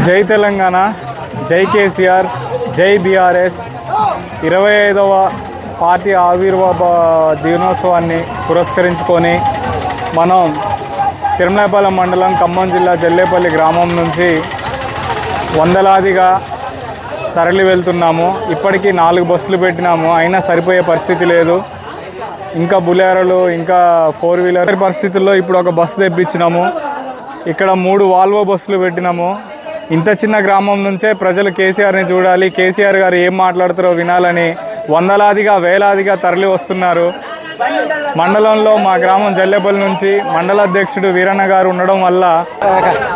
జై తెలంగాణ, జై కేసీఆర్, జై బీఆర్ఎస్ 25వ పార్టీ ఆవిర్భావ దినోత్సవాన్ని పురస్కరించుకొని మనం తిరుమలాయపాలెం మండలం ఖమ్మం జిల్లా జల్లేపల్లి గ్రామం నుంచి వందలాదిగా తరలి వెళ్తున్నాము. ఇప్పటికీ 4 బస్సులు పెట్టినాము, అయినా సరిపోయే పరిస్థితి లేదు. ఇంకా బులెరోలు, ఇంకా 4 వీలర్ పరిస్థితుల్లో ఇప్పుడు ఒక బస్సు తెప్పించినాము. ఇక్కడ 3 వాల్వో బస్సులు పెట్టినాము. ఇంత చిన్న గ్రామం నుంచే ప్రజలు కేసీఆర్ని చూడాలి, కేసీఆర్ గారు ఏం మాట్లాడుతారో వినాలని వందలాదిగా వేలాదిగా తరలి వస్తున్నారు. మండలంలో మా గ్రామం జల్లేపల్లి నుంచి మండల అధ్యక్షుడు వీరన్న గారు ఉండడం వల్ల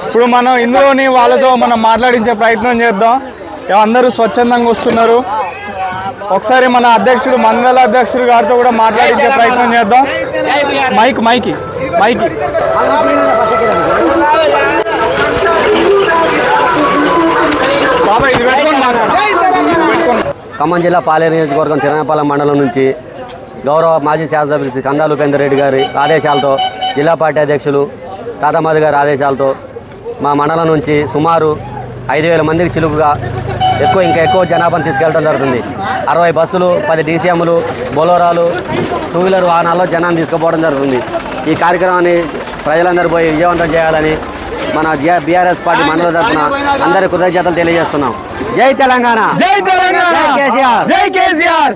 ఇప్పుడు మనం ఇందులోని వాళ్ళతో మనం మాట్లాడించే ప్రయత్నం చేద్దాం. అందరూ స్వచ్ఛందంగా వస్తున్నారు. ఒకసారి మన అధ్యక్షుడు మండల అధ్యక్షుడు గారితో కూడా మాట్లాడించే ప్రయత్నం చేద్దాం. మైకి ఖమ్మం జిల్లా పాలేరు నియోజకవర్గం తిరుమలాయపాలెం మండలం నుంచి గౌరవ మాజీ శాసనసభ్యులు శ్రీ కందాల ఉపేందర్ రెడ్డి గారి ఆదేశాలతో, జిల్లా పార్టీ అధ్యక్షులు తాతమాది గారి ఆదేశాలతో మా మండలం నుంచి సుమారు 5,000 మందికి చిలుకుగా ఇంకా ఎక్కువ జనాభాను తీసుకెళ్ళడం జరుగుతుంది. 60 బస్సులు, 10 డీసీఎంలు, బొలోరాలు, 2 వీలర్ వాహనాల్లో జనాన్ని తీసుకుపోవడం జరుగుతుంది. ఈ కార్యక్రమాన్ని ప్రజలందరూ పోయి విజయవంతం చేయాలని మన బీఆర్ఎస్ పార్టీ మండలం తరఫున అందరి కృతజ్ఞతలు తెలియజేస్తున్నాం. జై తెలంగాణ, జై తెలంగాణ, జై కేసీఆర్, జై కేసీఆర్.